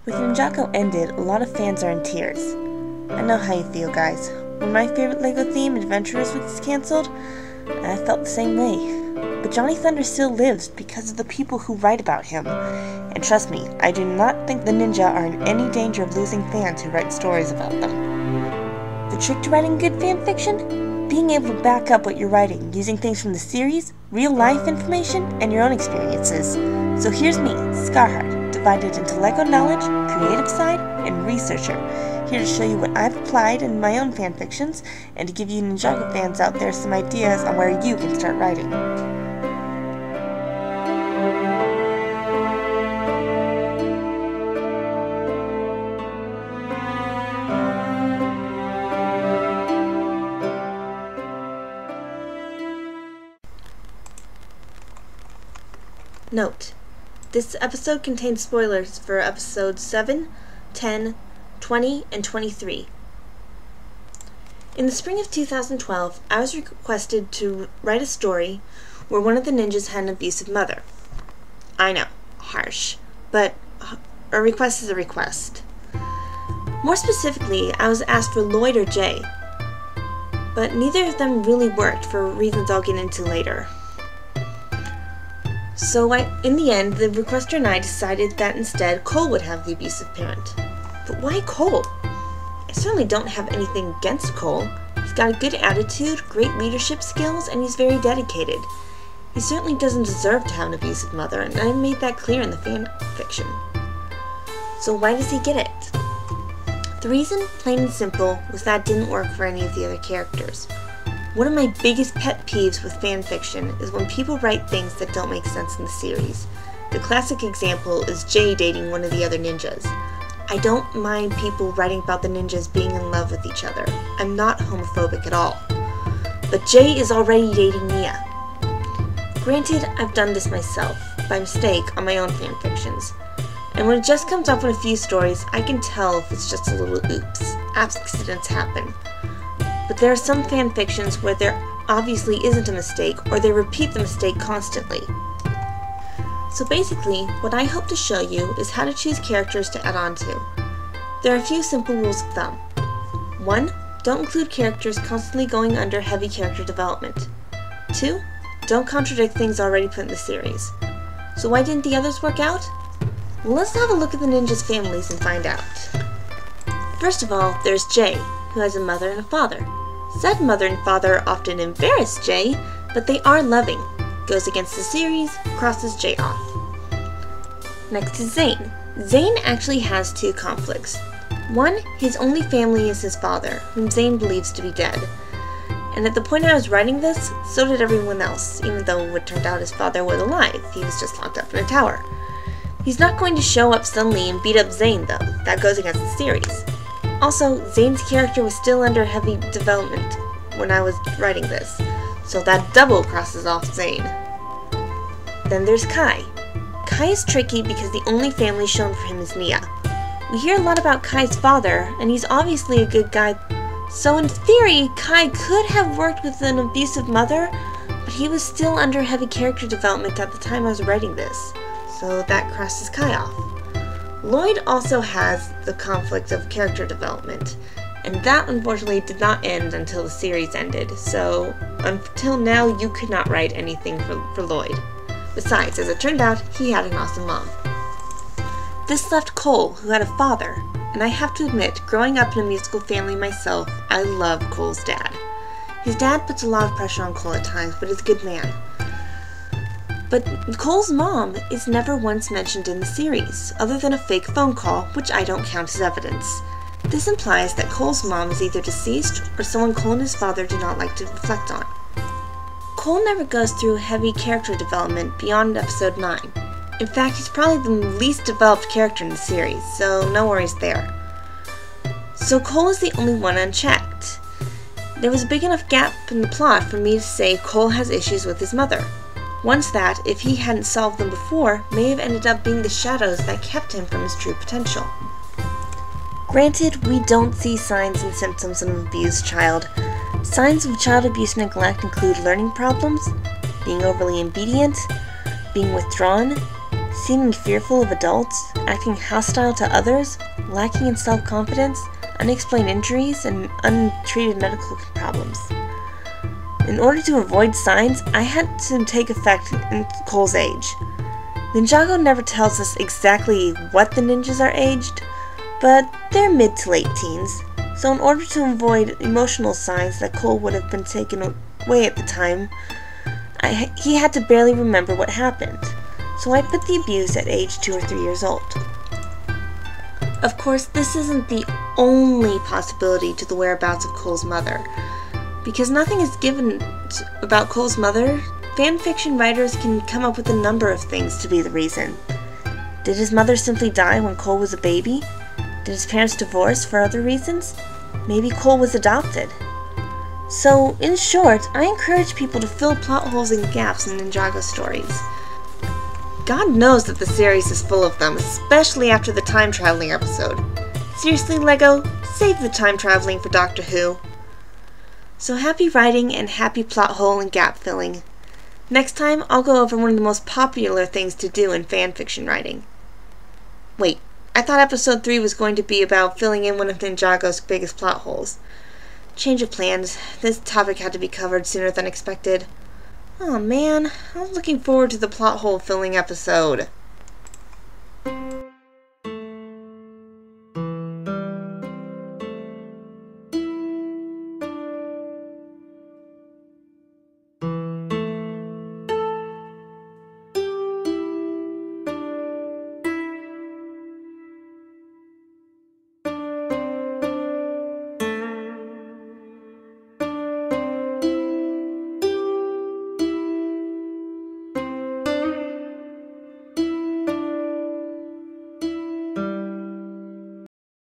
With Ninjago ended, a lot of fans are in tears. I know how you feel, guys. When my favorite LEGO theme, Adventurers, was cancelled, I felt the same way. But Johnny Thunder still lives because of the people who write about him. And trust me, I do not think the ninja are in any danger of losing fans who write stories about them. The trick to writing good fan fiction? Being able to back up what you're writing using things from the series, real-life information, and your own experiences. So here's me, Scarheart, divided into LEGO knowledge, creative side, and researcher, here to show you what I've applied in my own fanfictions, and to give you Ninjago fans out there some ideas on where you can start writing. Note: this episode contains spoilers for episodes 7, 10, 20, and 23. In the spring of 2012, I was requested to write a story where one of the ninjas had an abusive mother. I know, harsh, but a request is a request. More specifically, I was asked for Lloyd or Jay, but neither of them really worked for reasons I'll get into later. So in the end, the requester and I decided that instead Cole would have the abusive parent. But why Cole? I certainly don't have anything against Cole. He's got a good attitude, great leadership skills, and he's very dedicated. He certainly doesn't deserve to have an abusive mother, and I made that clear in the fan fiction. So why does he get it? The reason, plain and simple, was that didn't work for any of the other characters. One of my biggest pet peeves with fanfiction is when people write things that don't make sense in the series. The classic example is Jay dating one of the other ninjas. I don't mind people writing about the ninjas being in love with each other. I'm not homophobic at all. But Jay is already dating Nia. Granted, I've done this myself, by mistake, on my own fanfictions. And when it just comes up in a few stories, I can tell if it's just a little oops. Accidents happen. But there are some fanfictions where there obviously isn't a mistake, or they repeat the mistake constantly. So basically, what I hope to show you is how to choose characters to add on to. There are a few simple rules of thumb. 1. Don't include characters constantly going under heavy character development. 2. Don't contradict things already put in the series. So why didn't the others work out? Well, let's have a look at the ninjas' families and find out. First of all, there's Jay, who has a mother and a father. Said mother and father often embarrass Jay, but they are loving. Goes against the series, crosses Jay off. Next is Zane. Zane actually has two conflicts. One, his only family is his father, whom Zane believes to be dead. And at the point I was writing this, so did everyone else, even though it turned out his father was alive. He was just locked up in a tower. He's not going to show up suddenly and beat up Zane, though. That goes against the series. Also, Zane's character was still under heavy development when I was writing this, so that double crosses off Zane. Then there's Kai. Kai is tricky because the only family shown for him is Nia. We hear a lot about Kai's father, and he's obviously a good guy, so in theory, Kai could have worked with an abusive mother, but he was still under heavy character development at the time I was writing this, so that crosses Kai off. Lloyd also has the conflict of character development, and that unfortunately did not end until the series ended, so until now you could not write anything for Lloyd. Besides, as it turned out, he had an awesome mom. This left Cole, who had a father, and I have to admit, growing up in a musical family myself, I love Cole's dad. His dad puts a lot of pressure on Cole at times, but is a good man. But Cole's mom is never once mentioned in the series, other than a fake phone call, which I don't count as evidence. This implies that Cole's mom is either deceased or someone Cole and his father do not like to reflect on. Cole never goes through heavy character development beyond episode 9. In fact, he's probably the least developed character in the series, so no worries there. So Cole is the only one unchecked. There was a big enough gap in the plot for me to say Cole has issues with his mother. Ones that, if he hadn't solved them before, may have ended up being the shadows that kept him from his true potential. Granted, we don't see signs and symptoms of an abused child. Signs of child abuse and neglect include learning problems, being overly obedient, being withdrawn, seeming fearful of adults, acting hostile to others, lacking in self-confidence, unexplained injuries, and untreated medical problems. In order to avoid signs, I had to take effect in Cole's age. Ninjago never tells us exactly what the ninjas are aged, but they're mid to late teens, so in order to avoid emotional signs that Cole would have been taken away at the time, he had to barely remember what happened, so I put the abuse at age 2 or 3 years old. Of course, this isn't the only possibility to the whereabouts of Cole's mother. Because nothing is given about Cole's mother, fanfiction writers can come up with a number of things to be the reason. Did his mother simply die when Cole was a baby? Did his parents divorce for other reasons? Maybe Cole was adopted. So, in short, I encourage people to fill plot holes and gaps in Ninjago stories. God knows that the series is full of them, especially after the time traveling episode. Seriously, LEGO, save the time traveling for Doctor Who. So happy writing and happy plot hole and gap filling. Next time, I'll go over one of the most popular things to do in fanfiction writing. Wait, I thought episode 3 was going to be about filling in one of Ninjago's biggest plot holes. Change of plans. This topic had to be covered sooner than expected. Oh man, I was looking forward to the plot hole filling episode.